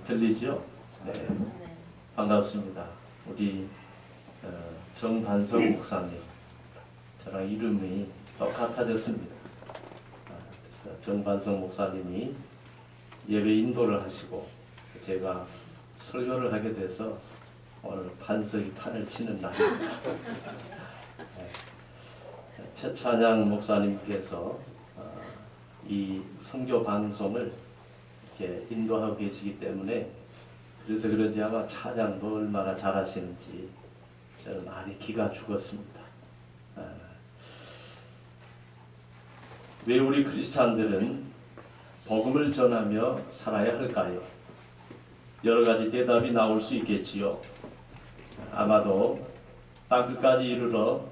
들리죠? 네, 반갑습니다. 우리 정반성 목사님, 저랑 이름이 똑같아졌습니다. 그래서 정반성 목사님이 예배 인도를 하시고 제가 설교를 하게 돼서 오늘 반석이 판을 치는 날입니다. 네. 최찬양 목사님께서 이 선교 방송을 이렇게 인도하고 계시기 때문에 그래서 그런지 아마 찬양도 얼마나 잘하시는지 저는 많이 기가 죽었습니다. 왜 우리 크리스찬들은 복음을 전하며 살아야 할까요? 여러 가지 대답이 나올 수 있겠지요. 아마도 땅끝까지 이르러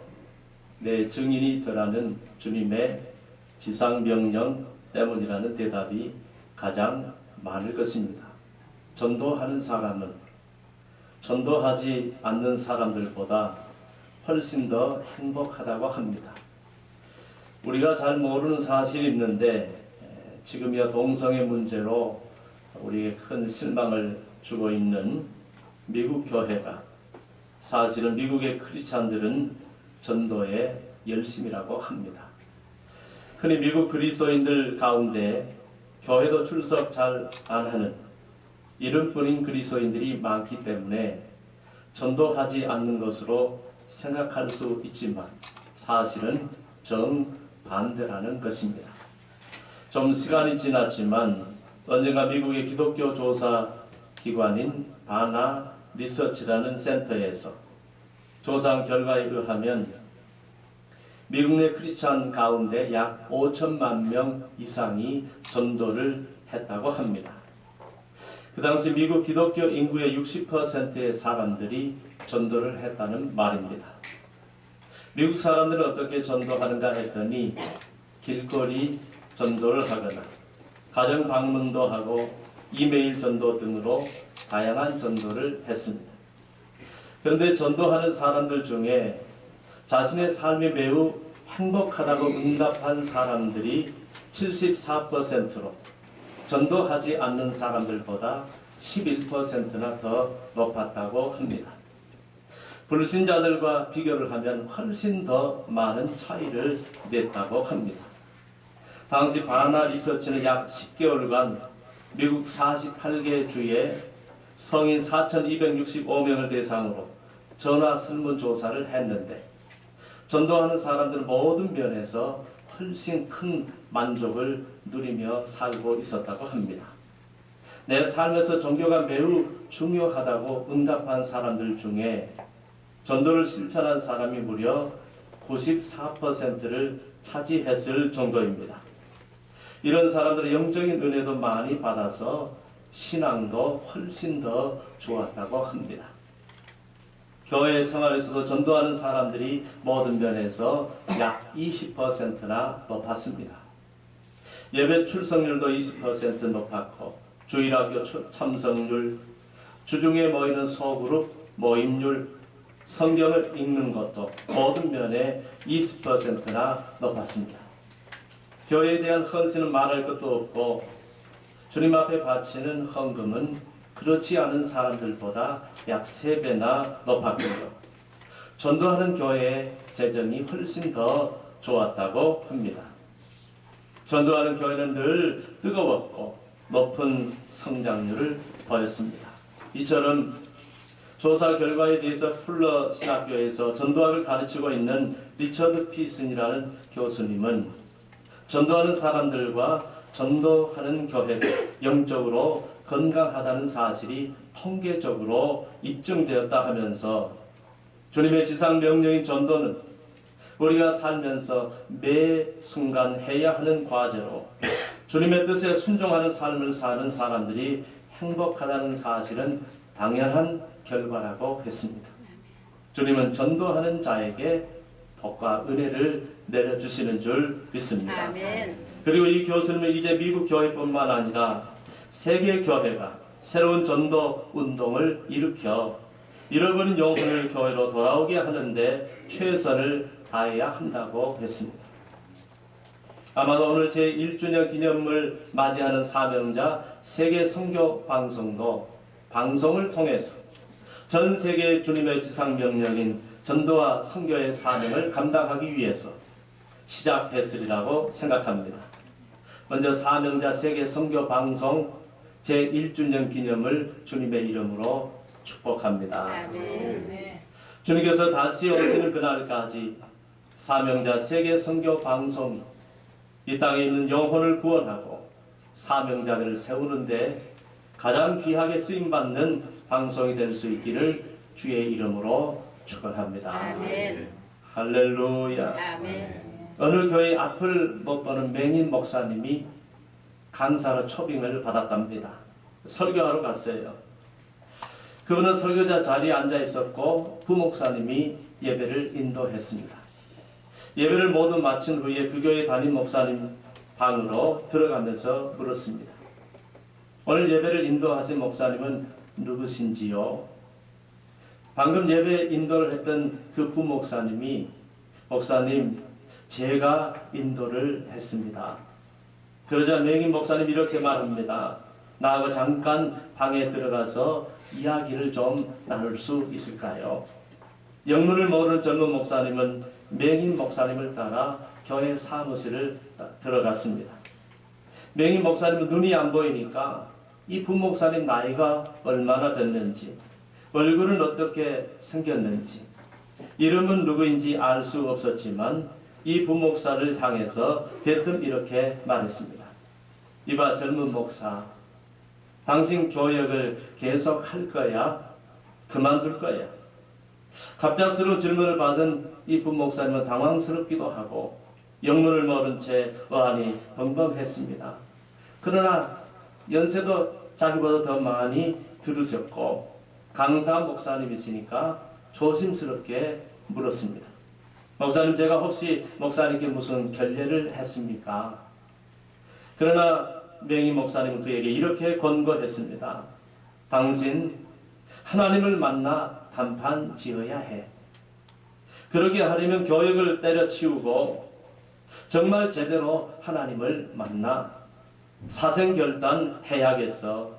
내 증인이 되라는 주님의 지상명령 때문이라는 대답이 가장 많을 것입니다. 전도하는 사람은 전도하지 않는 사람들보다 훨씬 더 행복하다고 합니다. 우리가 잘 모르는 사실이 있는데 지금이야 동성애 문제로 우리에게 큰 실망을 주고 있는 미국 교회가 사실은 미국의 크리스찬들은 전도의 열심이라고 합니다. 흔히 미국 그리스도인들 가운데 교회도 출석 잘 안 하는 이름뿐인 그리스도인들이 많기 때문에 전도하지 않는 것으로 생각할 수 있지만 사실은 정반대라는 것입니다. 좀 시간이 지났지만 언젠가 미국의 기독교 조사 기관인 바나 리서치라는 센터에서 조사한 결과에 의하면 미국 내 크리스찬 가운데 약 5천만 명 이상이 전도를 했다고 합니다. 그 당시 미국 기독교 인구의 60%의 사람들이 전도를 했다는 말입니다. 미국 사람들은 어떻게 전도하는가 했더니 길거리 전도를 하거나 가정 방문도 하고 이메일 전도 등으로 다양한 전도를 했습니다. 그런데 전도하는 사람들 중에 자신의 삶이 매우 행복하다고 응답한 사람들이 74%로 전도하지 않는 사람들보다 11%나 더 높았다고 합니다. 불신자들과 비교를 하면 훨씬 더 많은 차이를 냈다고 합니다. 당시 바나 리서치는 약 10개월간 미국 48개 주에 성인 4,265명을 대상으로 전화 설문조사를 했는데 전도하는 사람들은 모든 면에서 훨씬 큰 만족을 누리며 살고 있었다고 합니다. 내 삶에서 종교가 매우 중요하다고 응답한 사람들 중에 전도를 실천한 사람이 무려 94%를 차지했을 정도입니다. 이런 사람들은 영적인 은혜도 많이 받아서 신앙도 훨씬 더 좋았다고 합니다. 교회 생활에서도 전도하는 사람들이 모든 면에서 약 20%나 높았습니다. 예배 출석률도 20% 높았고 주일학교 참석률, 주중에 모이는 소그룹 모임률, 성경을 읽는 것도 모든 면에 20%나 높았습니다. 교회에 대한 헌신은 말할 것도 없고 주님 앞에 바치는 헌금은 그렇지 않은 사람들보다 약 3배나 높았고요. 전도하는 교회의 재정이 훨씬 더 좋았다고 합니다. 전도하는 교회는 늘 뜨거웠고 높은 성장률을 보였습니다. 이처럼 조사 결과에 대해서 풀러 신학교에서 전도학을 가르치고 있는 리처드 피슨이라는 교수님은 전도하는 사람들과 전도하는 교회가 영적으로 건강하다는 사실이 통계적으로 입증되었다 하면서 주님의 지상 명령인 전도는 우리가 살면서 매 순간 해야 하는 과제로 주님의 뜻에 순종하는 삶을 사는 사람들이 행복하다는 사실은 당연한 결과라고 했습니다. 주님은 전도하는 자에게 복과 은혜를 내려주시는 줄 믿습니다. 아멘. 그리고 이 교수님은 이제 미국 교회뿐만 아니라 세계 교회가 새로운 전도 운동을 일으켜 잃어버린 영혼을 교회로 돌아오게 하는데 최선을 다해야 한다고 했습니다. 아마도 오늘 제1주년 기념을 맞이하는 사명자 세계 선교 방송도 방송을 통해서 전 세계 주님의 지상 명령인 전도와 선교의 사명을 감당하기 위해서 시작했으리라고 생각합니다. 먼저 사명자 세계 선교 방송 제1주년 기념을 주님의 이름으로 축복합니다. 아멘. 주님께서 다시 오시는 그날까지 사명자 세계 선교 방송이 이 땅에 있는 영혼을 구원하고 사명자들을 세우는데 가장 귀하게 쓰임받는 방송이 될 수 있기를 주의 이름으로 축원합니다. 아멘. 할렐루야. 아멘. 어느 교회 앞을 못 보는 맹인 목사님이 강사로 초빙을 받았답니다. 설교하러 갔어요. 그분은 설교자 자리에 앉아 있었고 부목사님이 예배를 인도했습니다. 예배를 모두 마친 후에 그 교회 담임 목사님 방으로 들어가면서 물었습니다. 오늘 예배를 인도하신 목사님은 누구신지요? 방금 예배 인도를 했던 그 부목사님이 목사님 제가 인도를 했습니다. 그러자 맹인 목사님 이렇게 말합니다. 나하고 잠깐 방에 들어가서 이야기를 좀 나눌 수 있을까요? 영문을 모르는 젊은 목사님은 맹인 목사님을 따라 교회 사무실을 들어갔습니다. 맹인 목사님은 눈이 안 보이니까 이 부목사님 나이가 얼마나 됐는지, 얼굴은 어떻게 생겼는지, 이름은 누구인지 알 수 없었지만 이 부목사를 향해서 대뜸 이렇게 말했습니다. 이봐 젊은 목사, 당신 교역을 계속 할 거야? 그만둘 거야? 갑작스러운 질문을 받은 이 부목사님은 당황스럽기도 하고 영문을 모른 채 어안이 벙벙했습니다. 그러나 연세도 자기보다 더 많이 들으셨고 강사 목사님이시니까 조심스럽게 물었습니다. 목사님, 제가 혹시 목사님께 무슨 결례를 했습니까? 그러나 맹인 목사님은 그에게 이렇게 권고했습니다. 당신 하나님을 만나 단판 지어야 해. 그렇게 하려면 교역을 때려치우고 정말 제대로 하나님을 만나 사생결단해야겠어.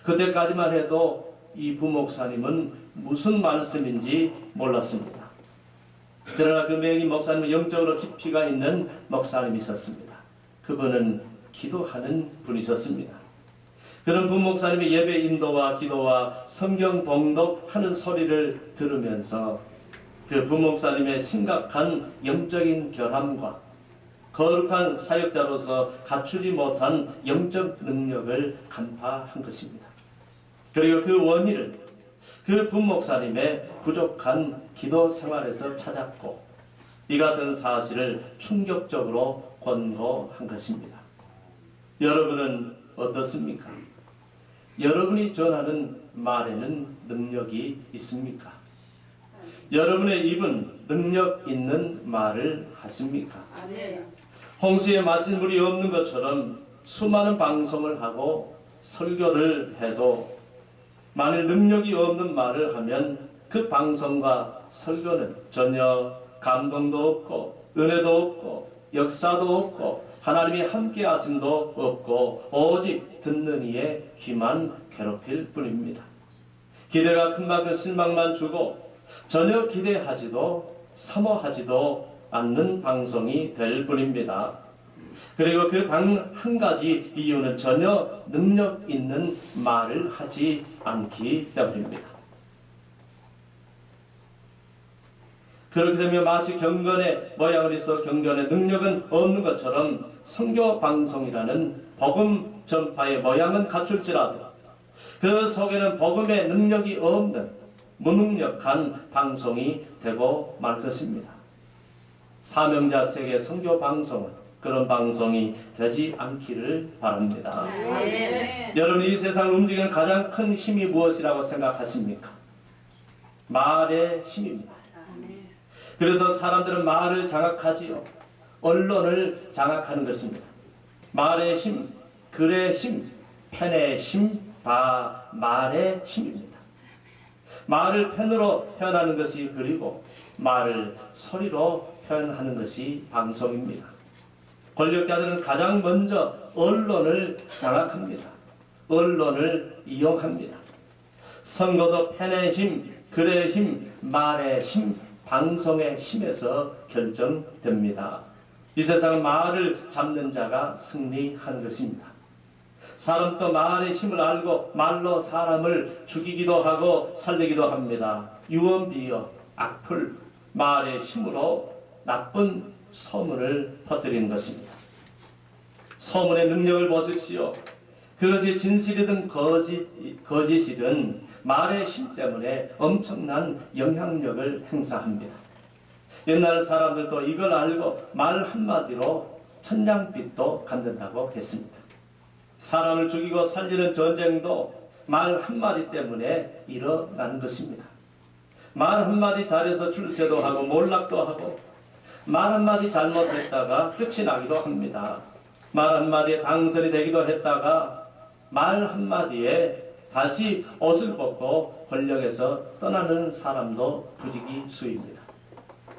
그때까지만 해도 이 부목사님은 무슨 말씀인지 몰랐습니다. 그러나 그 맹인 목사님은 영적으로 깊이가 있는 목사님이셨습니다. 그분은 기도하는 분이셨습니다. 그런 부목사님의 예배 인도와 기도와 성경 봉독하는 소리를 들으면서 그 부목사님의 심각한 영적인 결함과 거룩한 사역자로서 갖추지 못한 영적 능력을 간파한 것입니다. 그리고 그 원인을 그 부목사님의 부족한 기도 생활에서 찾았고 이 같은 사실을 충격적으로 권고한 것입니다. 여러분은 어떻습니까? 여러분이 전하는 말에는 능력이 있습니까? 여러분의 입은 능력 있는 말을 하십니까? 아멘. 홍수에 마실 물이 없는 것처럼 수많은 방송을 하고 설교를 해도 만일 능력이 없는 말을 하면 그 방송과 설교는 전혀 감동도 없고 은혜도 없고 역사도 없고 하나님의 함께 하심도 없고 오직 듣는 이의 귀만 괴롭힐 뿐입니다. 기대가 큰 만큼 실망만 주고 전혀 기대하지도 사모하지도 않는 방송이 될 뿐입니다. 그리고 그 단 한 가지 이유는 전혀 능력 있는 말을 하지 않기 때문입니다. 그렇게 되면 마치 경건의 모양을 있어 경건의 능력은 없는 것처럼 선교 방송이라는 복음 전파의 모양은 갖출지라도 그 속에는 복음의 능력이 없는 무능력한 방송이 되고 말 것입니다. 사명자 세계 선교 방송은 그런 방송이 되지 않기를 바랍니다. 네. 여러분이 이 세상을 움직이는 가장 큰 힘이 무엇이라고 생각하십니까? 말의 힘입니다. 그래서 사람들은 말을 장악하지요. 언론을 장악하는 것입니다. 말의 힘, 글의 힘, 펜의 힘, 다 말의 힘입니다. 말을 펜으로 표현하는 것이 글이고 말을 소리로 표현하는 것이 방송입니다. 권력자들은 가장 먼저 언론을 장악합니다. 언론을 이용합니다. 선거도 펜의 힘, 글의 힘, 말의 힘, 방송의 힘에서 결정됩니다. 이 세상은 말을 잡는 자가 승리하는 것입니다. 사람도 말의 힘을 알고 말로 사람을 죽이기도 하고 살리기도 합니다. 유언비어, 악플, 말의 힘으로 나쁜 소문을 퍼뜨리는 것입니다. 소문의 능력을 보십시오. 그것이 진실이든 거짓이든 말의 힘 때문에 엄청난 영향력을 행사합니다. 옛날 사람들도 이걸 알고 말 한마디로 천냥빚도 갚는다고 했습니다. 사람을 죽이고 살리는 전쟁도 말 한마디 때문에 일어나는 것입니다. 말 한마디 잘해서 출세도 하고 몰락도 하고 말 한마디 잘못했다가 끝이 나기도 합니다. 말 한마디에 당선이 되기도 했다가 말 한마디에 다시 옷을 벗고 권력에서 떠나는 사람도 부지기수입니다.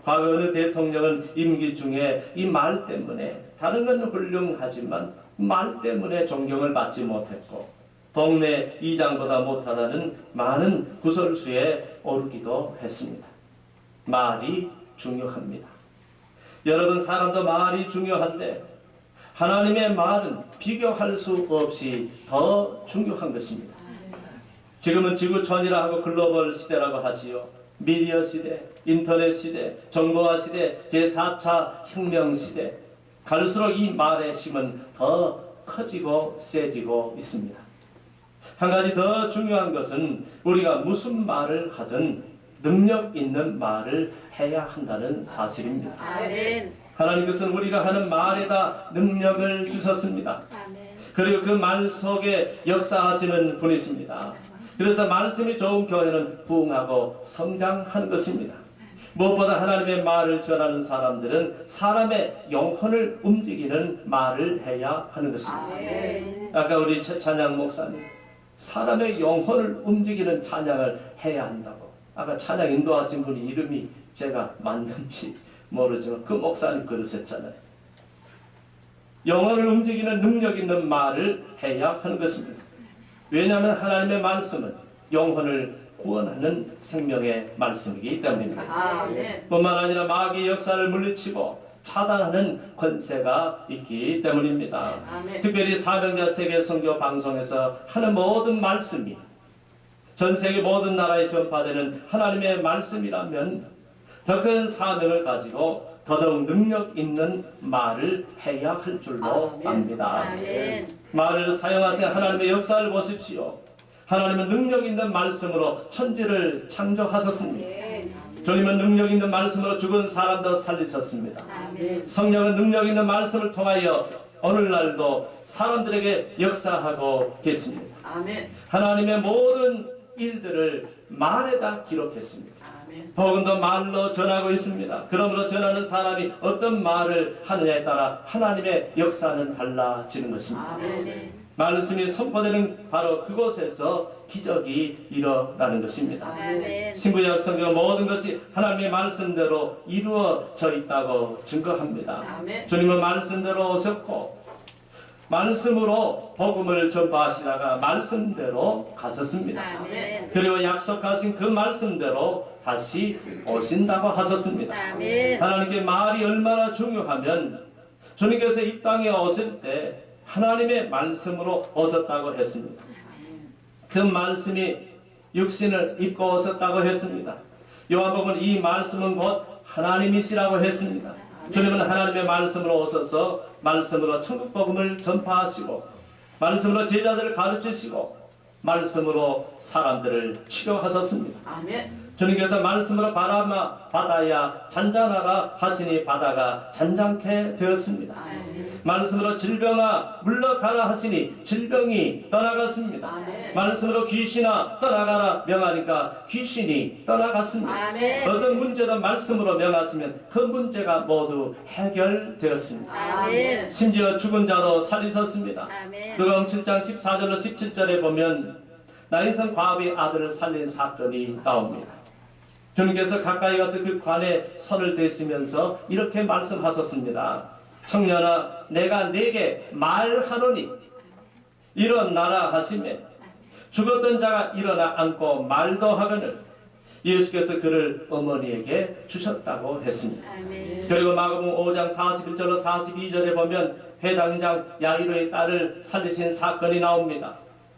과거 어느 대통령은 임기 중에 이 말 때문에 다른 건 훌륭하지만 말 때문에 존경을 받지 못했고 동네 이장보다 못하다는 많은 구설수에 오르기도 했습니다. 말이 중요합니다. 여러분, 사람도 말이 중요한데 하나님의 말은 비교할 수 없이 더 중요한 것입니다. 지금은 지구촌이라 하고 글로벌 시대라고 하지요. 미디어 시대, 인터넷 시대, 정보화 시대, 제4차 혁명 시대. 갈수록 이 말의 힘은 더 커지고 세지고 있습니다. 한 가지 더 중요한 것은 우리가 무슨 말을 하든 능력 있는 말을 해야 한다는 사실입니다. 아멘. 하나님께서는 우리가 하는 말에다 능력을 주셨습니다. 아멘. 그리고 그 말 속에 역사하시는 분이십니다. 그래서 말씀이 좋은 교회는 부흥하고 성장하는 것입니다. 무엇보다 하나님의 말을 전하는 사람들은 사람의 영혼을 움직이는 말을 해야 하는 것입니다. 아멘. 아까 우리 찬양 목사님, 사람의 영혼을 움직이는 찬양을 해야 한다고. 아까 찬양 인도하신 분이 이름이 제가 맞는지 모르지만 그 목사님 그러셨잖아요. 영혼을 움직이는 능력 있는 말을 해야 하는 것입니다. 왜냐하면 하나님의 말씀은 영혼을 구원하는 생명의 말씀이기 때문입니다. 아멘. 뿐만 아니라 마귀의 역사를 물리치고 차단하는 권세가 있기 때문입니다. 아멘. 특별히 사명자 세계 선교 방송에서 하는 모든 말씀이 전 세계 모든 나라에 전파되는 하나님의 말씀이라면 더 큰 사명을 가지고 더더욱 능력 있는 말을 해야 할 줄로 압니다. 아멘. 말을 사용하세요. 하나님의 역사를 보십시오. 하나님은 능력 있는 말씀으로 천지를 창조하셨습니다. 주님은 능력 있는 말씀으로 죽은 사람도 살리셨습니다. 아멘. 성령은 능력 있는 말씀을 통하여 오늘날도 사람들에게 역사하고 계십니다. 아멘. 하나님의 모든 일들을 말에다 기록했습니다. 아멘. 복음도 말로 전하고 있습니다. 그러므로 전하는 사람이 어떤 말을 하느냐에 따라 하나님의 역사는 달라지는 것입니다. 아멘. 말씀이 선포되는 바로 그곳에서 기적이 일어나는 것입니다. 아멘. 신구약 성경 모든 것이 하나님의 말씀대로 이루어져 있다고 증거합니다. 아멘. 주님은 말씀대로 오셨고 말씀으로 복음을 전파하시다가 말씀대로 가셨습니다. 아멘. 그리고 약속하신 그 말씀대로 다시 오신다고 하셨습니다. 아멘. 하나님께 말이 얼마나 중요하면 주님께서 이 땅에 오실 때 하나님의 말씀으로 오셨다고 했습니다. 그 말씀이 육신을 입고 오셨다고 했습니다. 요한복음은 이 말씀은 곧 하나님이시라고 했습니다. 주님은 하나님의 말씀으로 오셔서 말씀으로 천국 복음을 전파하시고 말씀으로 제자들을 가르치시고 말씀으로 사람들을 치료하셨습니다. 아멘. 주님께서 말씀으로 바람아 바다야 잔잔하라 하시니 바다가 잔잔케 되었습니다. 아멘. 말씀으로 질병아 물러가라 하시니 질병이 떠나갔습니다. 아멘. 말씀으로 귀신아 떠나가라 명하니까 귀신이 떠나갔습니다. 아멘. 어떤 문제도 말씀으로 명하시면 그 문제가 모두 해결되었습니다. 아멘. 심지어 죽은 자도 살리셨습니다. 아멘. 누가복음 7장 14절로 17절에 보면 나인성 과부의 아들을 살린 사건이 나옵니다. 주님께서 가까이 가서 그 관에 손을 대시면서 이렇게 말씀하셨습니다. 청년아 내가 네게 말하노니 일어나라 하시매 죽었던 자가 일어나 앉고 말도 하거늘 예수께서 그를 어머니에게 주셨다고 했습니다. 아멘. 그리고 마가복음 5장 41절로 42절에 보면 회당장 야이로의 딸을 살리신 사건이 나옵니다.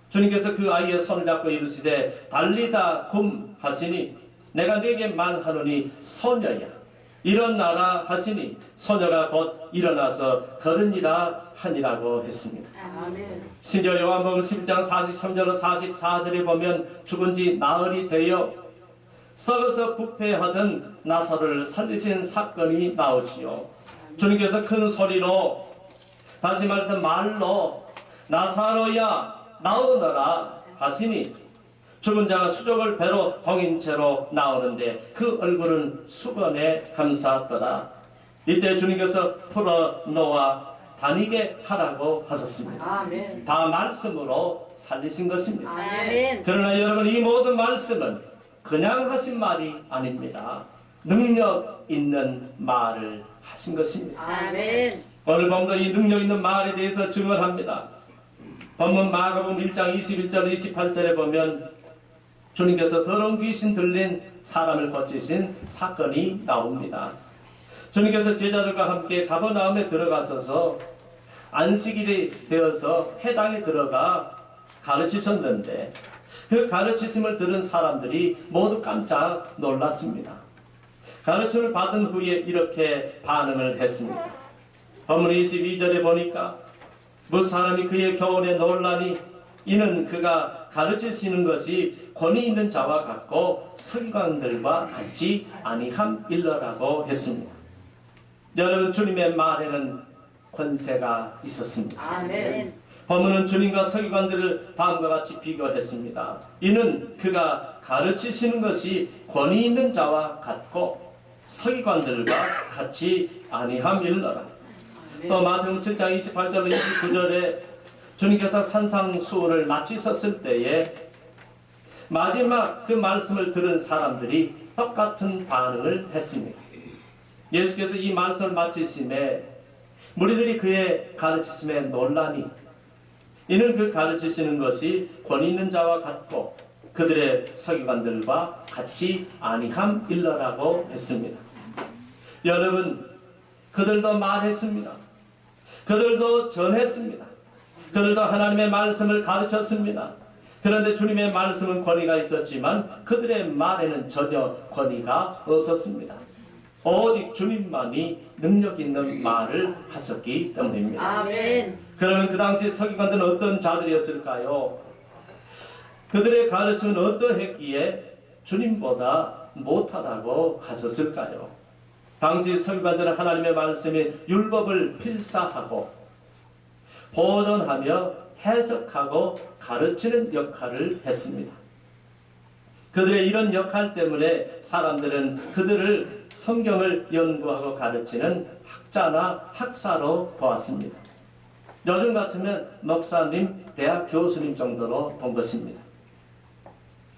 주님께서 그 아이의 손을 잡고 이르시되 달리다 굼 하시니 내가 네게 말하노니 소녀야 일어나라 하시니 소녀가 곧 일어나서 걸으니라 하니라고 했습니다. 아멘. 신여 요한복음 11장 43절로 44절에 보면 죽은 지 나흘이 되어 썩어서 부패하던 나사로를 살리신 사건이 나오지요. 주님께서 큰 소리로 다시 말해서 말로 나사로야 나오너라 하시니 죽은 자가 수족을 배로 동인 채로 나오는데 그 얼굴은 수건에 감쌌더라. 이때 주님께서 풀어놓아 다니게 하라고 하셨습니다. 아멘. 다 말씀으로 살리신 것입니다. 아멘. 그러나 여러분 이 모든 말씀은 그냥 하신 말이 아닙니다. 능력 있는 말을 하신 것입니다. 아멘. 오늘 본문도 이 능력 있는 말에 대해서 증언합니다. 본문 마가복음 1장 21절 28절에 보면 주님께서 더러운 귀신 들린 사람을 고치신 사건이 나옵니다. 주님께서 제자들과 함께 가버나움에 들어가셔서 안식일이 되어서 회당에 들어가 가르치셨는데 그 가르치심을 들은 사람들이 모두 깜짝 놀랐습니다. 가르침을 받은 후에 이렇게 반응을 했습니다. 본문 22절에 보니까 무 사람이 그의 교훈에 놀라니 이는 그가 가르치시는 것이 권위 있는 자와 같고 서기관들과 같지 아니함일러라고 했습니다. 여러분 주님의 말에는 권세가 있었습니다. 아멘. 본문은 주님과 서기관들을 다음과 같이 비교했습니다. 이는 그가 가르치시는 것이 권위 있는 자와 같고 서기관들과 같이 아니함일러라. 또 마태복음 7장 28절 29절에 주님께서 산상수훈을 마치셨을 때에 마지막 그 말씀을 들은 사람들이 똑같은 반응을 했습니다. 예수께서 이 말씀을 마치심에 무리들이 그의 가르치심에 놀라니 이는 그 가르치시는 것이 권위 있는 자와 같고 그들의 서기관들과 같이 아니함일러라고 했습니다. 여러분 그들도 말했습니다. 그들도 전했습니다. 그들도 하나님의 말씀을 가르쳤습니다. 그런데 주님의 말씀은 권위가 있었지만 그들의 말에는 전혀 권위가 없었습니다. 오직 주님만이 능력 있는 말을 하셨기 때문입니다. 아멘. 그러면 그 당시 서기관들은 어떤 자들이었을까요? 그들의 가르침은 어떠했기에 주님보다 못하다고 하셨을까요? 당시 서기관들은 하나님의 말씀인 율법을 필사하고 보존하며 해석하고 가르치는 역할을 했습니다. 그들의 이런 역할 때문에 사람들은 그들을 성경을 연구하고 가르치는 학자나 학사로 보았습니다. 요즘 같으면 목사님, 대학 교수님 정도로 본 것입니다.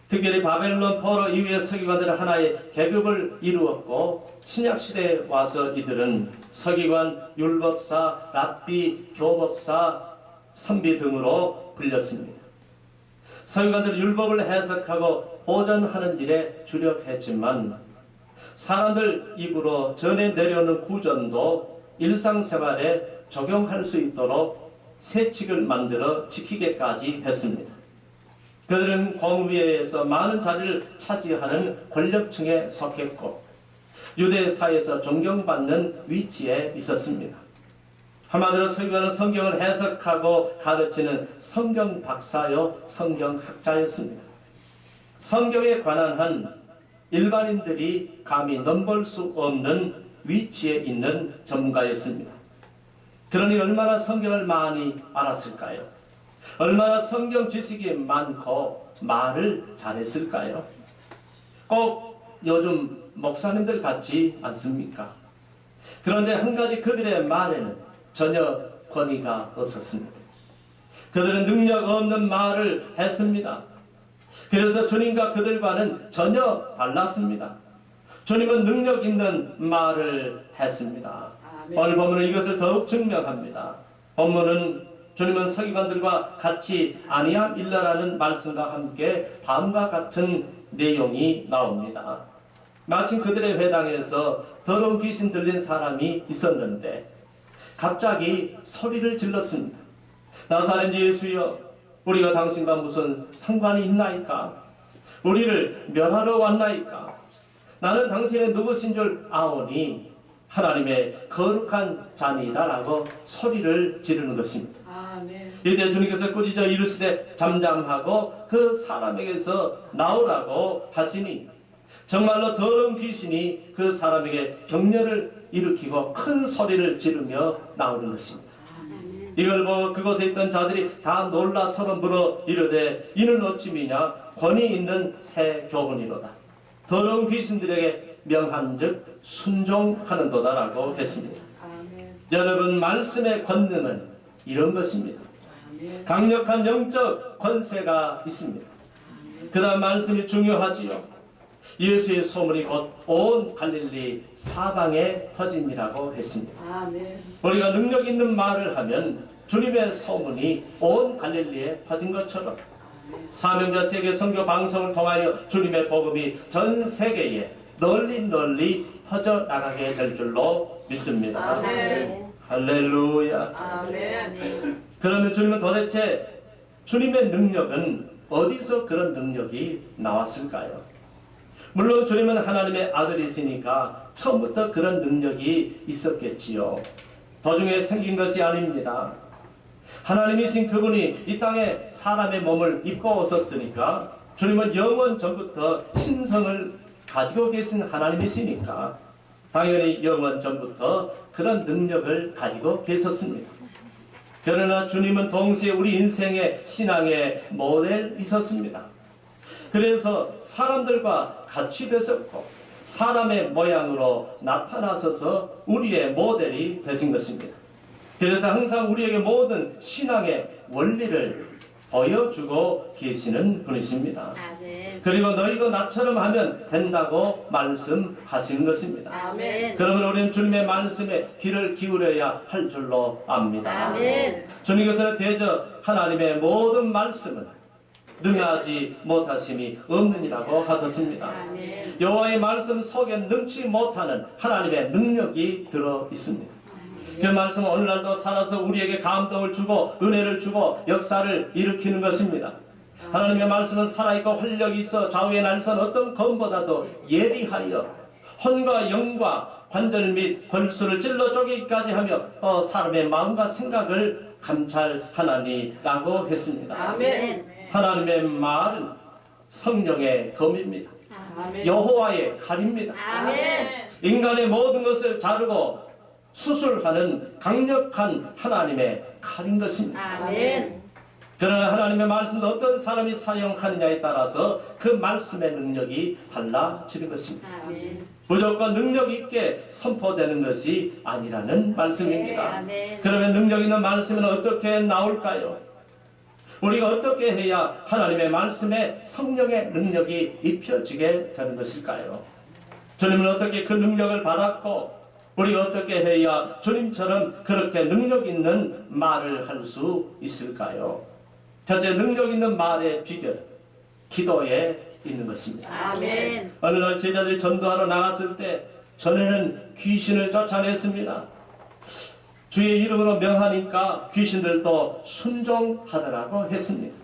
특별히 바벨론 포로 이후의 서기관들은 하나의 계급을 이루었고 신약시대에 와서 이들은 서기관, 율법사, 랍비, 교법사, 선비 등으로 불렸습니다. 서기관들은 율법을 해석하고 보존하는 일에 주력했지만 사람들 입으로 전해 내려오는 구전도 일상생활에 적용할 수 있도록 세칙을 만들어 지키게까지 했습니다. 그들은 공의회에서 많은 자리를 차지하는 권력층에 속했고 유대 사회에서 존경받는 위치에 있었습니다. 한마디로 서기관은 성경을 해석하고 가르치는 성경 박사요 성경학자였습니다. 성경에 관한 한 일반인들이 감히 넘볼 수 없는 위치에 있는 전문가였습니다. 그러니 얼마나 성경을 많이 알았을까요? 얼마나 성경 지식이 많고 말을 잘했을까요? 꼭 요즘 목사님들 같지 않습니까? 그런데 한 가지 그들의 말에는 전혀 권위가 없었습니다. 그들은 능력 없는 말을 했습니다. 그래서 주님과 그들과는 전혀 달랐습니다. 주님은 능력 있는 말을 했습니다. 오늘 본문은 이것을 더욱 증명합니다. 본문은 주님은 서기관들과 같이 아니함 일러라는 말씀과 함께 다음과 같은 내용이 나옵니다. 마침 그들의 회당에서 더러운 귀신 들린 사람이 있었는데 갑자기 소리를 질렀습니다. 나사렛 예수여, 우리가 당신과 무슨 상관이 있나이까? 우리를 멸하러 왔나이까? 나는 당신의 누구신 줄 아오니 하나님의 거룩한 자니다라고 소리를 지르는 것입니다. 이때 주님께서 꾸짖어 이르시되 잠잠하고 그 사람에게서 나오라고 하시니 정말로 더러운 귀신이 그 사람에게 격려를 일으키고 큰 소리를 지르며 나오는 것입니다. 이걸 보고 그곳에 있던 자들이 다 놀라 서로 물어 이르되 이는 어찌미냐? 권위 있는 새 교훈이로다. 더러운 귀신들에게 명한즉 순종하는도다라고 했습니다. 여러분, 말씀의 권능은 이런 것입니다. 강력한 영적 권세가 있습니다. 그 다음 말씀이 중요하지요. 예수의 소문이 곧 온 갈릴리 사방에 퍼짐이라고 했습니다. 우리가 능력 있는 말을 하면 주님의 소문이 온 갈릴리에 퍼진 것처럼 사명자 세계 선교 방송을 통하여 주님의 복음이 전 세계에 널리 퍼져나가게 될 줄로 믿습니다. 할렐루야. 그러면 주님은 도대체 주님의 능력은 어디서 그런 능력이 나왔을까요? 물론 주님은 하나님의 아들이시니까 처음부터 그런 능력이 있었겠지요. 도중에 생긴 것이 아닙니다. 하나님이신 그분이 이 땅에 사람의 몸을 입고 오셨으니까 주님은 영원 전부터 신성을 가지고 계신 하나님이시니까 당연히 영원 전부터 그런 능력을 가지고 계셨습니다. 그러나 주님은 동시에 우리 인생의 신앙의 모델이셨습니다. 그래서 사람들과 같이 되셨고 사람의 모양으로 나타나셔서 우리의 모델이 되신 것입니다. 그래서 항상 우리에게 모든 신앙의 원리를 보여주고 계시는 분이십니다. 그리고 너희도 나처럼 하면 된다고 말씀하시는 것입니다. 그러면 우리는 주님의 말씀에 귀를 기울여야 할 줄로 압니다. 주님께서는 대저 하나님의 모든 말씀은 능하지 못하심이 없느니라고 하셨습니다. 여호와의 말씀 속에 능치 못하는 하나님의 능력이 들어 있습니다. 그 말씀은 오늘날도 살아서 우리에게 감동을 주고 은혜를 주고 역사를 일으키는 것입니다. 하나님의 말씀은 살아있고 활력이 있어 좌우의 날선 어떤 검보다도 예리하여 혼과 영과 관절 및 골수를 찔러 쪼개기까지 하며 또 사람의 마음과 생각을 감찰하나니라고 했습니다. 하나님의 말은 성령의 검입니다. 여호와의 칼입니다. 인간의 모든 것을 자르고 수술하는 강력한 하나님의 칼인 것입니다. 그러나 하나님의 말씀도 어떤 사람이 사용하느냐에 따라서 그 말씀의 능력이 달라지는 것입니다. 무조건 능력 있게 선포되는 것이 아니라는 말씀입니다. 그러면 능력 있는 말씀은 어떻게 나올까요? 우리가 어떻게 해야 하나님의 말씀에 성령의 능력이 입혀지게 되는 것일까요? 주님은 어떻게 그 능력을 받았고 우리가 어떻게 해야 주님처럼 그렇게 능력 있는 말을 할 수 있을까요? 첫째, 능력 있는 말의 비결, 기도에 있는 것입니다. 어느 날 제자들이 전도하러 나갔을 때 전에는 귀신을 쫓아냈습니다. 주의 이름으로 명하니까 귀신들도 순종하더라고 했습니다.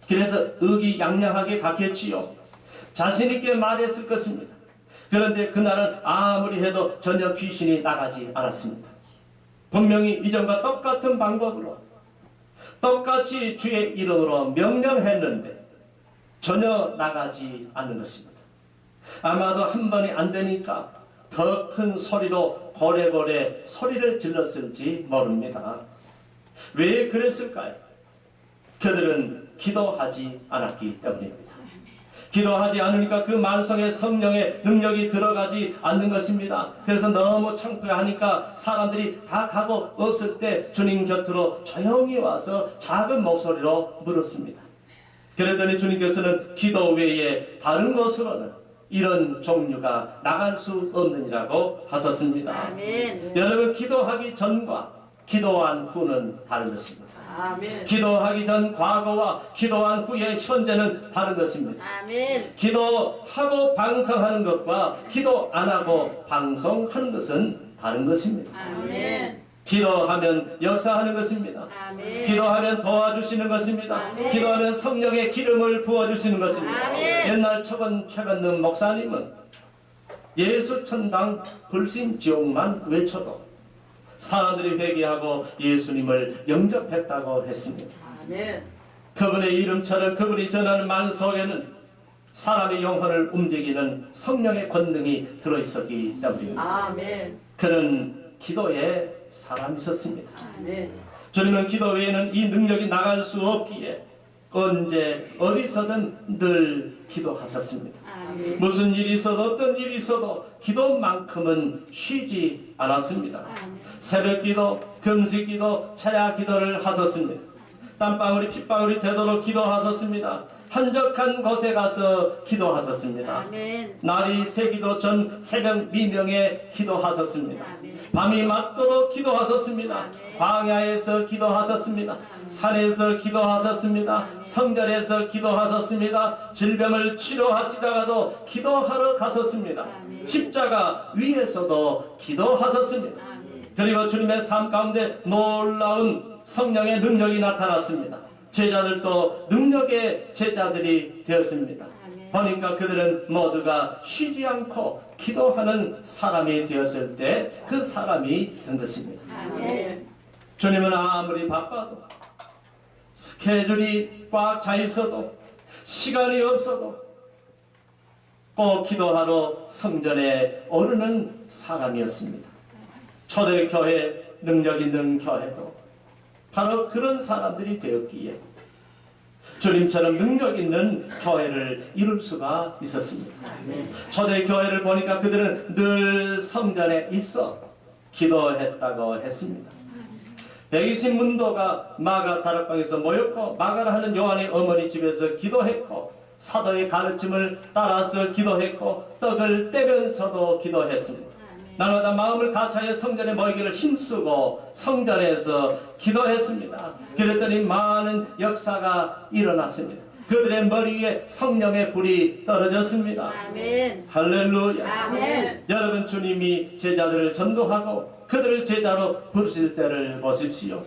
그래서 의기양양하게 갔겠지요. 자신있게 말했을 것입니다. 그런데 그날은 아무리 해도 전혀 귀신이 나가지 않았습니다. 분명히 이전과 똑같은 방법으로 똑같이 주의 이름으로 명령했는데 전혀 나가지 않는 것입니다. 아마도 한 번이 안 되니까 더 큰 소리로 고래고래 소리를 질렀을지 모릅니다. 왜 그랬을까요? 그들은 기도하지 않았기 때문입니다. 기도하지 않으니까 그 말씀에 성령의 능력이 들어가지 않는 것입니다. 그래서 너무 창피하니까 사람들이 다 가고 없을 때 주님 곁으로 조용히 와서 작은 목소리로 물었습니다. 그러더니 주님께서는 기도 외에 다른 것으로는 이런 종류가 나갈 수 없느니라고 하셨습니다. 아멘. 여러분, 기도하기 전과 기도한 후는 다른 것입니다. 아멘. 기도하기 전 과거와 기도한 후의 현재는 다른 것입니다. 아멘. 기도하고 방성하는 것과 기도 안 하고 방성하는 것은 다른 것입니다. 아멘. 기도하면 역사하는 것입니다. 아멘. 기도하면 도와주시는 것입니다. 아멘. 기도하면 성령의 기름을 부어주시는 것입니다. 아멘. 옛날 최건능 목사님은 예수 천당 불신 지옥만 외쳐도 사람들이 회개하고 예수님을 영접했다고 했습니다. 아멘. 그분의 이름처럼 그분이 전하는 말 속에는 사람의 영혼을 움직이는 성령의 권능이 들어있었기 때문입니다. 아멘. 그는 기도에 사람이 있었습니다. 아멘. 주님은 기도 외에는 이 능력이 나갈 수 없기에 언제 어디서든 늘 기도하셨습니다. 아멘. 무슨 일이 있어도 어떤 일이 있어도 기도만큼은 쉬지 않았습니다. 아멘. 새벽 기도, 금식 기도, 차야 기도를 하셨습니다. 땀방울이 핏방울이 되도록 기도하셨습니다. 한적한 곳에 가서 기도하셨습니다. 아멘. 날이 새기도 전 새벽 미명에 기도하셨습니다. 아멘. 밤이 맞도록 기도하셨습니다. 아멘. 광야에서 기도하셨습니다. 산에서 기도하셨습니다. 성전에서 기도하셨습니다. 질병을 치료하시다가도 기도하러 가셨습니다. 아멘. 십자가 위에서도 기도하셨습니다. 아멘. 그리고 주님의 삶 가운데 놀라운 성령의 능력이 나타났습니다. 제자들도 능력의 제자들이 되었습니다. 아멘. 보니까 그들은 모두가 쉬지 않고 기도하는 사람이 되었을 때 그 사람이 된 것입니다. 아멘. 주님은 아무리 바빠도 스케줄이 꽉 차 있어도 시간이 없어도 꼭 기도하러 성전에 오르는 사람이었습니다. 초대교회 능력 있는 교회도 바로 그런 사람들이 되었기에 주님처럼 능력 있는 교회를 이룰 수가 있었습니다. 초대교회를 보니까 그들은 늘 성전에 있어 기도했다고 했습니다. 120문도가 마가 다락방에서 모였고 마가라 하는 요한의 어머니 집에서 기도했고 사도의 가르침을 따라서 기도했고 떡을 떼면서도 기도했습니다. 날마다 마음을 가차해 성전에 모이기를 힘쓰고 성전에서 기도했습니다. 그랬더니 많은 역사가 일어났습니다. 그들의 머리 위에 성령의 불이 떨어졌습니다. 아멘. 할렐루야. 아멘. 여러분, 주님이 제자들을 전도하고 그들을 제자로 부르실 때를 보십시오.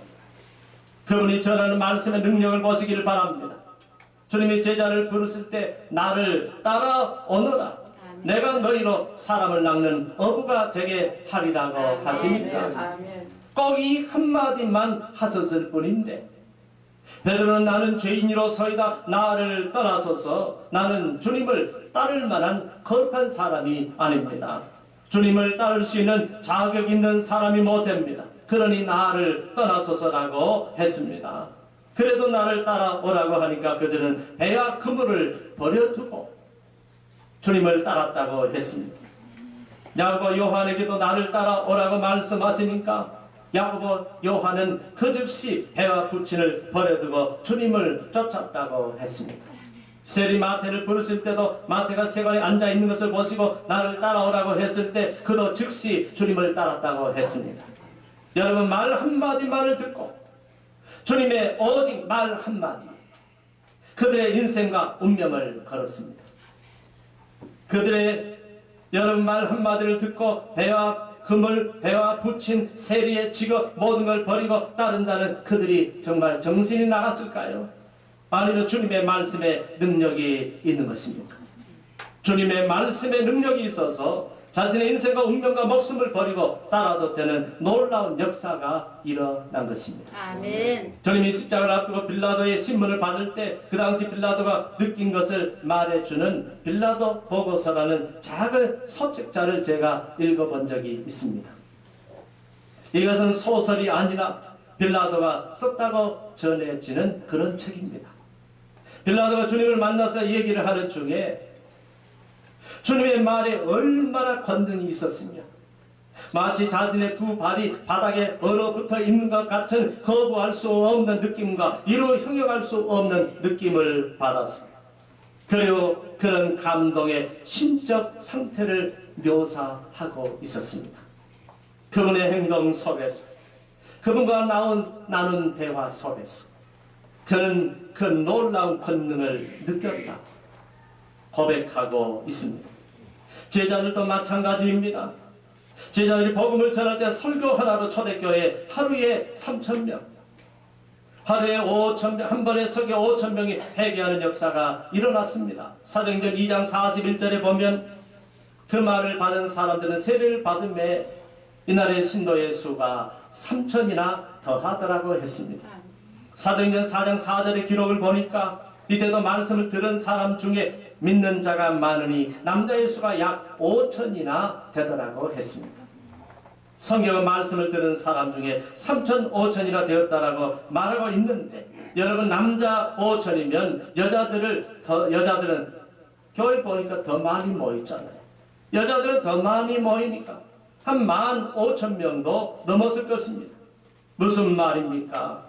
그분이 전하는 말씀의 능력을 보시기를 바랍니다. 주님이 제자를 부르실 때 나를 따라오너라. 내가 너희로 사람을 낚는 어부가 되게 하리라고 하십니다. 아멘. 꼭 이 한마디만 하셨을 뿐인데 베드로는 나는 죄인이로서이다. 나를 떠나소서. 나는 주님을 따를 만한 거룩한 사람이 아닙니다. 주님을 따를 수 있는 자격 있는 사람이 못됩니다. 그러니 나를 떠나소서라고 했습니다. 그래도 나를 따라오라고 하니까 그들은 배와 그물을 버려두고 주님을 따랐다고 했습니다. 야고보 요한에게도 나를 따라오라고 말씀하시니까 야고보 요한은 그 즉시 배와 부친을 버려두고 주님을 쫓았다고 했습니다. 세리 마태를 부르실 때도 마태가 세관에 앉아있는 것을 보시고 나를 따라오라고 했을 때 그도 즉시 주님을 따랐다고 했습니다. 여러분, 말 한마디만을 듣고 주님의 오직 말 한마디 그들의 인생과 운명을 걸었습니다. 그들의 여러분 말 한마디를 듣고 배와 그물, 배와 부친, 세리의 직업 모든 걸 버리고 따른다는 그들이 정말 정신이 나갔을까요? 아니면 주님의 말씀에 능력이 있는 것입니다. 주님의 말씀에 능력이 있어서 자신의 인생과 운명과 목숨을 버리고 따라도 되는 놀라운 역사가 일어난 것입니다. 아멘. 주님이 십자가를 앞두고 빌라도의 신문을 받을 때 그 당시 빌라도가 느낀 것을 말해주는 빌라도 보고서라는 작은 소책자를 제가 읽어본 적이 있습니다. 이것은 소설이 아니라 빌라도가 썼다고 전해지는 그런 책입니다. 빌라도가 주님을 만나서 얘기를 하는 중에 주님의 말에 얼마나 권능이 있었으며 마치 자신의 두 발이 바닥에 얼어붙어 있는 것 같은 거부할 수 없는 느낌과 이루 형용할 수 없는 느낌을 받았습니다. 그리고 그런 감동의 심적 상태를 묘사하고 있었습니다. 그분의 행동 속에서, 그분과 나눈 대화 속에서 그는 그 놀라운 권능을 느꼈다 고백하고 있습니다. 제자들도 마찬가지입니다. 제자들이 복음을 전할 때 설교 하나로 초대교회 하루에 3,000명, 하루에 5,000명, 한 번에 설교 5,000명이 회개하는 역사가 일어났습니다. 사도행전 2장 41절에 보면 그 말을 받은 사람들은 세례를 받음에 이날의 신도의 수가 3,000이나 더하더라고 했습니다. 사도행전 4장 4절의 기록을 보니까 이때도 말씀을 들은 사람 중에 믿는 자가 많으니 남자의 수가 약 5,000이나 되더라고 했습니다. 성경의 말씀을 들은 사람 중에 3,000, 5,000이나 되었다라고 말하고 있는데, 여러분 남자 5,000이면 여자들은 교회 보니까 더 많이 모이잖아요. 여자들은 더 많이 모이니까 한 15,000명도 넘었을 것입니다. 무슨 말입니까?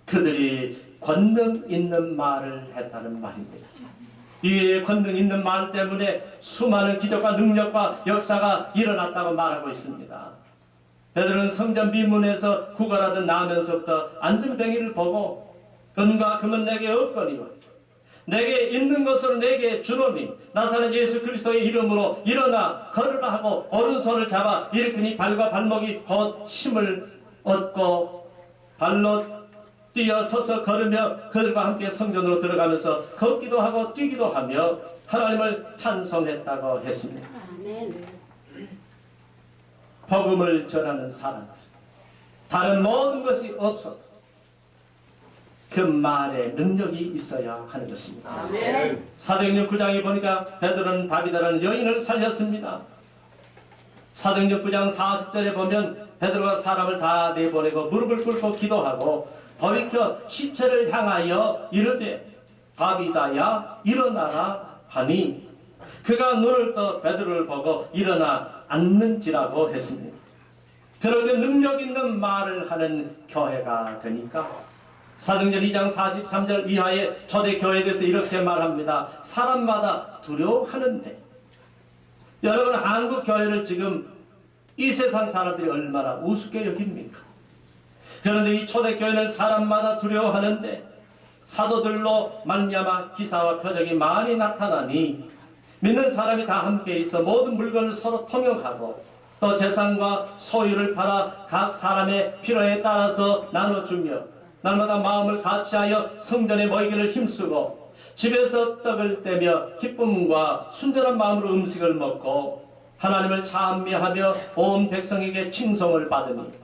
그들이 권능 있는 말을 했다는 말입니다. 이 권능 있는 말 때문에 수많은 기적과 능력과 역사가 일어났다고 말하고 있습니다. 베드로는 성전 비문에서 구걸하듯 나면서부터 안전뱅이를 보고 은과 금은 내게 없거니와 내게 있는 것으로 내게 주노니 나사렛 예수 그리스도의 이름으로 일어나 걸으라 하고 오른손을 잡아 일으키니 발과 발목이 곧 힘을 얻고 발로 뛰어 서서 걸으며 그들과 함께 성전으로 들어가면서 걷기도 하고 뛰기도 하며 하나님을 찬송했다고 했습니다. 아멘. 복음을 전하는 사람들, 다른 모든 것이 없어도 그 말에 능력이 있어야 하는 것입니다. 아멘. 사도행전 9장에 보니까 베드로는 다비다라는 여인을 살렸습니다. 사도행전 9장 40절에 보면 베드로가 사람을 다 내보내고 무릎을 꿇고 기도하고 돌이켜 시체를 향하여 이르되 다비다야 일어나라 하니 그가 눈을 떠 베드로를 보고 일어나 앉는지라고 했습니다. 그렇게 능력 있는 말을 하는 교회가 되니까 사도행전 2장 43절 이하의 초대교회에 대해서 이렇게 말합니다. 사람마다 두려워하는데, 여러분 한국 교회를 지금 이 세상 사람들이 얼마나 우습게 여깁니까? 그런데 이 초대교회는 사람마다 두려워하는데 사도들로 말미암아 기사와 표적이 많이 나타나니 믿는 사람이 다 함께 있어 모든 물건을 서로 통용하고 또 재산과 소유를 팔아 각 사람의 필요에 따라서 나눠주며 날마다 마음을 같이하여 성전에 모이기를 힘쓰고 집에서 떡을 떼며 기쁨과 순전한 마음으로 음식을 먹고 하나님을 찬미하며 온 백성에게 칭송을 받으니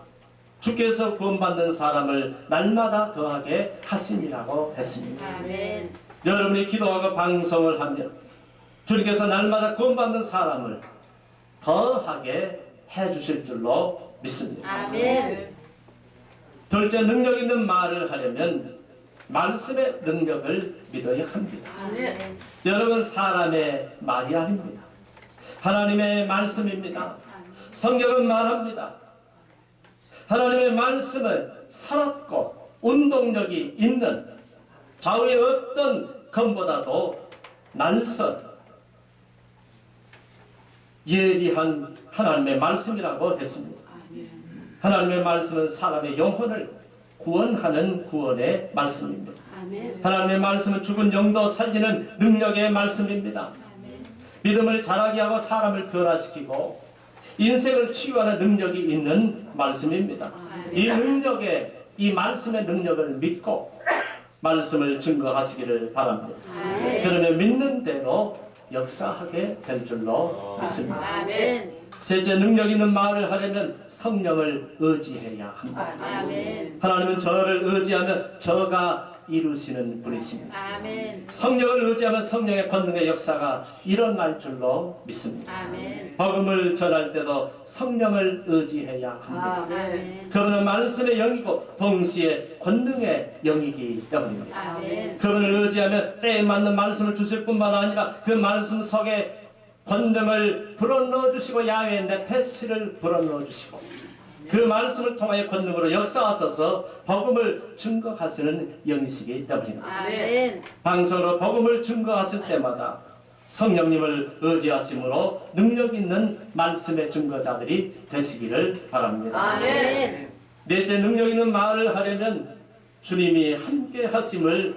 주께서 구원받는 사람을 날마다 더하게 하심이라고 했습니다. 아멘. 여러분이 기도하고 방송을 하면 주님께서 날마다 구원받는 사람을 더하게 해주실 줄로 믿습니다. 아멘. 둘째, 능력 있는 말을 하려면 말씀의 능력을 믿어야 합니다. 아멘. 여러분 사람의 말이 아닙니다. 하나님의 말씀입니다. 성경은 말합니다. 하나님의 말씀은 살았고 운동력이 있는 좌우의 어떤 검보다도 날선 예리한 하나님의 말씀이라고 했습니다. 하나님의 말씀은 사람의 영혼을 구원하는 구원의 말씀입니다. 아멘. 하나님의 말씀은 죽은 영도 살리는 능력의 말씀입니다. 믿음을 자라게 하고 사람을 변화시키고 인생을 치유하는 능력이 있는 말씀입니다. 이 능력에, 이 말씀의 능력을 믿고 말씀을 증거하시기를 바랍니다. 그러면 믿는 대로 역사하게 될 줄로 믿습니다. 아멘. 셋째, 능력 있는 말을 하려면 성령을 의지해야 합니다. 아멘. 하나님은 저를 의지하면 저가 이루시는 분이십니다. 아멘. 성령을 의지하면 성령의 권능의 역사가 일어날 줄로 믿습니다. 아멘. 복음을 전할 때도 성령을 의지해야 합니다. 아멘. 그분은 말씀의 영이고 동시에 권능의 영이기 때문입니다. 아멘. 그분을 의지하면 때에 맞는 말씀을 주실 뿐만 아니라 그 말씀 속에 권능을 불어넣어 주시고 야훼의 네페시를 불어넣어 주시고 그 말씀을 통하여 권능으로 역사하셔서 복음을 증거하시는 영이시기 때문입니다. 아멘. 방송으로 복음을 증거하실 때마다 성령님을 의지하심으로 능력 있는 말씀의 증거자들이 되시기를 바랍니다. 아멘. 넷째, 능력 있는 말을 하려면 주님이 함께 하심을,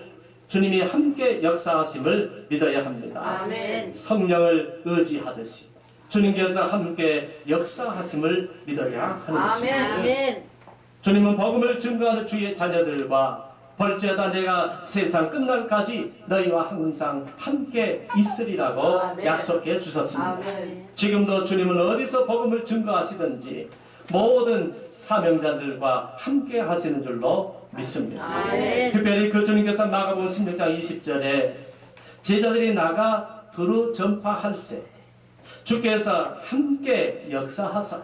주님이 함께 역사하심을 믿어야 합니다. 아멘. 성령을 의지하듯이 주님께서 함께 역사하심을 믿어야 하는 것입니다. 아멘. 주님은 복음을 증거하는 주의 자녀들과 벌죄다 내가 세상 끝날까지 너희와 항상 함께 있으리라고 아멘. 약속해 주셨습니다. 아멘. 지금도 주님은 어디서 복음을 증거하시든지 모든 사명자들과 함께 하시는 줄로 믿습니다. 아멘. 특별히 그 주님께서 마가복음 16장 20절에 제자들이 나가 두루 전파할세 주께서 함께 역사하사.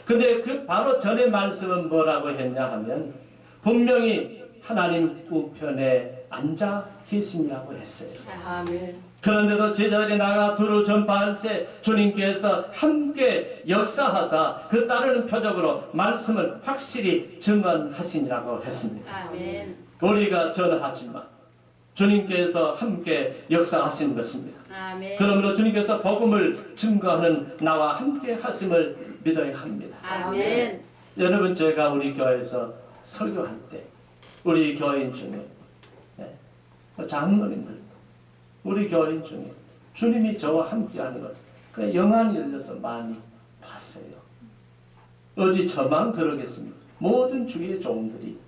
근데 그 바로 전의 말씀은 뭐라고 했냐 하면 분명히 하나님 우편에 앉아 계시냐고 했어요. 아멘. 그런데도 제자들이 나가 두루 전파할세 주님께서 함께 역사하사 그 따르는 표적으로 말씀을 확실히 증언하시니라고 했습니다. 아멘. 우리가 전하지만 주님께서 함께 역사하시는 것입니다. 아멘. 그러므로 주님께서 복음을 증거하는 나와 함께 하심을 믿어야 합니다. 아멘. 여러분, 제가 우리 교회에서 설교할 때 우리 교인 중에 장로님들도 우리 교인 중에 주님이 저와 함께하는 것 그 영안이 열려서 많이 봤어요. 어찌 저만 그러겠습니까? 모든 주의 종들이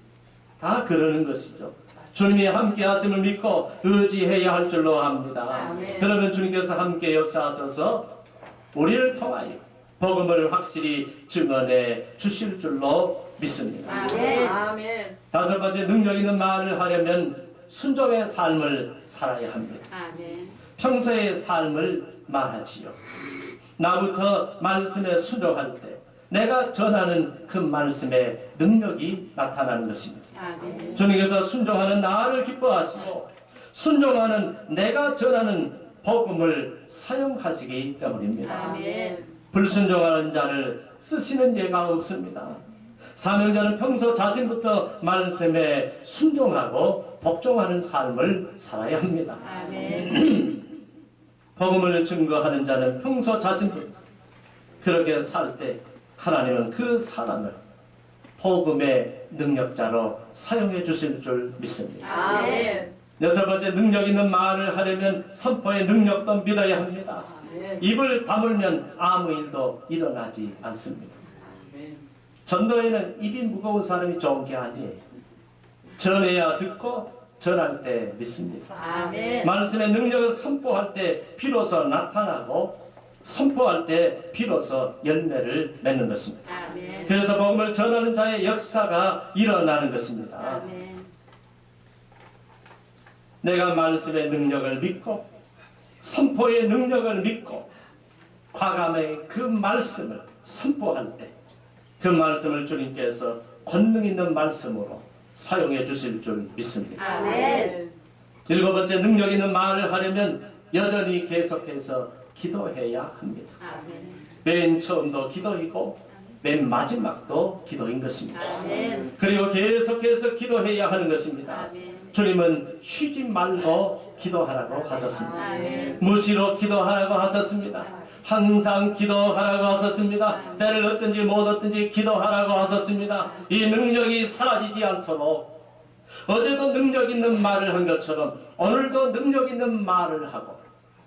다 그러는 것이죠. 주님이 함께 하심을 믿고 의지해야 할 줄로 합니다. 아멘. 그러면 주님께서 함께 역사하셔서 우리를 통하여 복음을 확실히 증언해 주실 줄로 믿습니다. 아멘. 아멘. 다섯 번째, 능력 있는 말을 하려면 순종의 삶을 살아야 합니다. 아멘. 평소의 삶을 말하지요. 나부터 말씀에 순종할 때 내가 전하는 그 말씀의 능력이 나타나는 것입니다. 아멘. 주님께서 순종하는 나를 기뻐하시고 순종하는 내가 전하는 복음을 사용하시기 때문입니다. 아멘. 불순종하는 자를 쓰시는 예가 없습니다. 사명자는 평소 자신부터 말씀에 순종하고 복종하는 삶을 살아야 합니다. 아멘. 복음을 증거하는 자는 평소 자신부터 그렇게 살 때 하나님은 그 사람을 복음의 능력자로 사용해 주실 줄 믿습니다. 아멘. 여섯 번째, 능력 있는 말을 하려면 선포의 능력도 믿어야 합니다. 아멘. 입을 다물면 아무 일도 일어나지 않습니다. 전도에는 입이 무거운 사람이 좋은 게 아니에요. 전해야 듣고 전할 때 믿습니다. 아멘. 말씀의 능력을 선포할 때 비로소 나타나고 선포할 때 비로소 열매를 맺는 것입니다. 아멘. 그래서 복음을 전하는 자의 역사가 일어나는 것입니다. 아멘. 내가 말씀의 능력을 믿고 선포의 능력을 믿고 과감히 그 말씀을 선포할 때 그 말씀을 주님께서 권능 있는 말씀으로 사용해 주실 줄 믿습니다. 아멘. 일곱 번째, 능력 있는 말을 하려면 여전히 계속해서 기도해야 합니다. 아멘. 맨 처음도 기도이고 맨 마지막도 기도인 것입니다. 아멘. 그리고 계속해서 기도해야 하는 것입니다. 아멘. 주님은 쉬지 말고 기도하라고 하셨습니다. 아멘. 무시로 기도하라고 하셨습니다. 항상 기도하라고 하셨습니다. 때를 얻든지 못 얻든지 기도하라고 하셨습니다. 이 능력이 사라지지 않도록 어제도 능력 있는 말을 한 것처럼 오늘도 능력 있는 말을 하고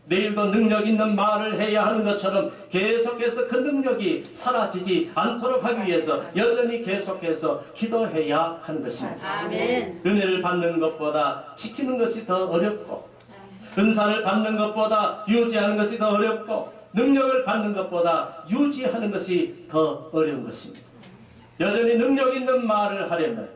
내일도 능력 있는 말을 해야 하는 것처럼 계속해서 그 능력이 사라지지 않도록 하기 위해서 여전히 계속해서 기도해야 하는 것입니다. 아멘. 은혜를 받는 것보다 지키는 것이 더 어렵고 은사를 받는 것보다 유지하는 것이 더 어렵고 능력을 받는 것보다 유지하는 것이 더 어려운 것입니다. 여전히 능력 있는 말을 하려면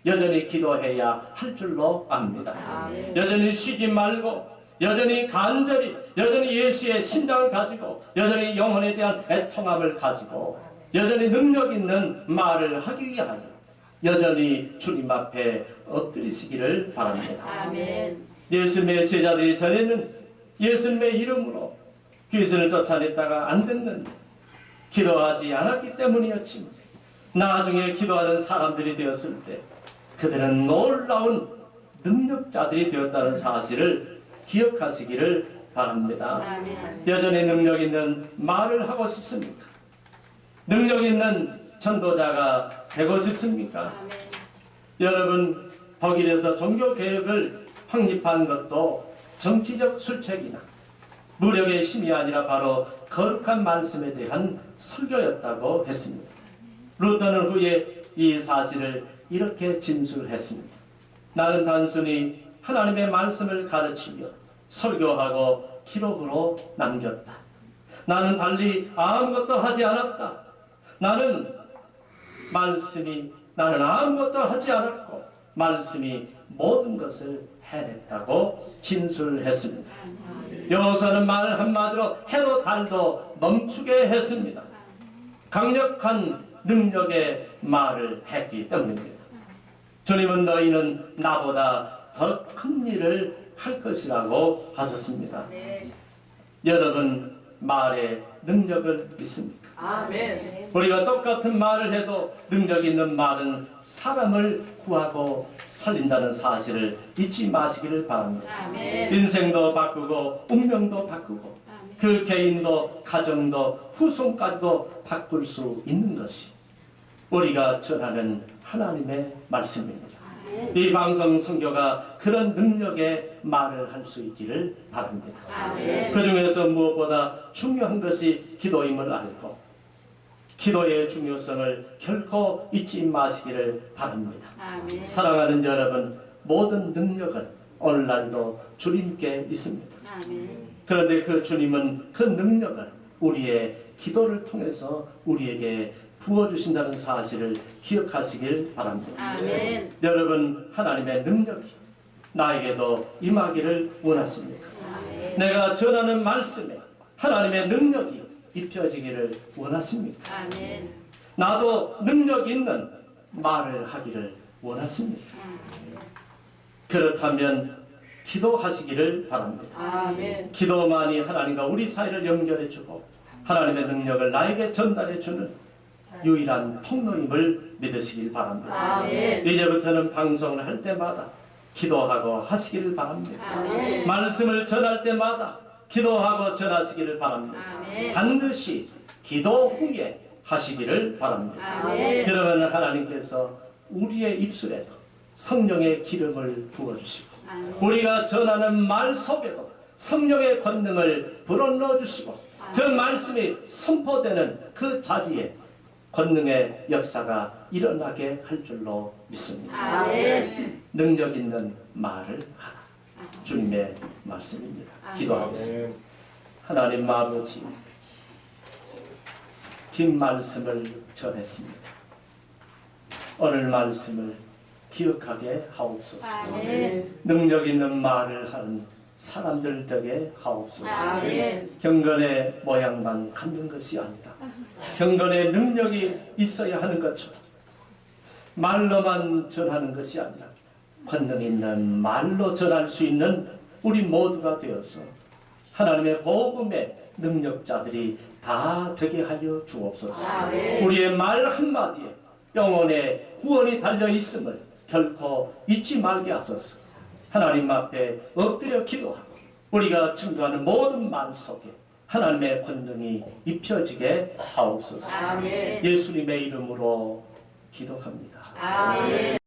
여전히 기도해야 할 줄로 압니다. 아멘. 여전히 쉬지 말고 여전히 간절히 여전히 예수의 심장을 가지고 여전히 영혼에 대한 애통함을 가지고 여전히 능력 있는 말을 하기 위하여 여전히 주님 앞에 엎드리시기를 바랍니다. 아멘. 예수님의 제자들이 전에는 예수님의 이름으로 귀신을 쫓아냈다가 안 됐는데 기도하지 않았기 때문이었지만 나중에 기도하는 사람들이 되었을 때 그들은 놀라운 능력자들이 되었다는 사실을 기억하시기를 바랍니다. 아멘. 여전히 능력 있는 말을 하고 싶습니까? 능력 있는 전도자가 되고 싶습니까? 아멘. 여러분, 독일에서 종교개혁을 확립한 것도 정치적 술책이나 무력의 힘이 아니라 바로 거룩한 말씀에 대한 설교였다고 했습니다. 루터는 후에 이 사실을 이렇게 진술했습니다. 나는 단순히 하나님의 말씀을 가르치며 설교하고 기록으로 남겼다. 나는 달리 아무것도 하지 않았다. 나는 아무것도 하지 않았고 말씀이 모든 것을 해냈다고 진술했습니다. 여호수아는 말 한마디로 해도 달도 멈추게 했습니다. 강력한 능력의 말을 했기 때문입니다. 주님은 너희는 나보다 더 큰 일을 할 것이라고 하셨습니다. 네. 여러분, 말의 능력을 믿습니까? 아멘. 우리가 똑같은 말을 해도 능력 있는 말은 사람을 구하고 살린다는 사실을 잊지 마시기를 바랍니다. 아멘. 인생도 바꾸고 운명도 바꾸고 그 개인도 가정도 후손까지도 바꿀 수 있는 것이 우리가 전하는 하나님의 말씀입니다. 이 방송 선교가 그런 능력의 말을 할 수 있기를 바랍니다. 아멘. 그 중에서 무엇보다 중요한 것이 기도임을 알고 기도의 중요성을 결코 잊지 마시기를 바랍니다. 아멘. 사랑하는 여러분, 모든 능력은 오늘날도 주님께 있습니다. 아멘. 그런데 그 주님은 그 능력을 우리의 기도를 통해서 우리에게 부어주신다는 사실을 기억하시길 바랍니다. 아멘. 여러분, 하나님의 능력이 나에게도 임하기를 원하십니까? 아멘. 내가 전하는 말씀에 하나님의 능력이 입혀지기를 원하십니까? 아멘. 나도 능력 있는 말을 하기를 원하십니까? 그렇다면 기도하시기를 바랍니다. 아멘. 기도만이 하나님과 우리 사이를 연결해주고 하나님의 능력을 나에게 전달해주는 유일한 통로임을 믿으시길 바랍니다. 아멘. 이제부터는 방송을 할 때마다 기도하고 하시기를 바랍니다. 아멘. 말씀을 전할 때마다 기도하고 전하시기를 바랍니다. 아멘. 반드시 기도 후에 하시기를 바랍니다. 아멘. 그러면 하나님께서 우리의 입술에도 성령의 기름을 부어주시고 아멘. 우리가 전하는 말 속에도 성령의 권능을 불어넣어 주시고 그 말씀이 선포되는 그 자리에 권능의 역사가 일어나게 할 줄로 믿습니다. 아멘. 능력 있는 말을 하라. 주님의 말씀입니다. 기도하겠습니다. 하나님 아버지, 긴 말씀을 전했습니다. 오늘 말씀을 기억하게 하옵소서. 아멘. 능력 있는 말을 하는 사람들 되게 하옵소서. 아멘. 경건의 모양만 갖는 것이 아니라 경건의 능력이 있어야 하는 것처럼 말로만 전하는 것이 아니라 권능 있는 말로 전할 수 있는 우리 모두가 되어서 하나님의 복음의 능력자들이 다 되게 하여 주옵소서. 아멘. 우리의 말 한마디에 영혼의 구원이 달려 있음을 결코 잊지 말게 하소서. 하나님 앞에 엎드려 기도하고 우리가 증거하는 모든 말 속에 하나님의 권능이 입혀지게 하옵소서. 아멘. 예수님의 이름으로 기도합니다. 아멘.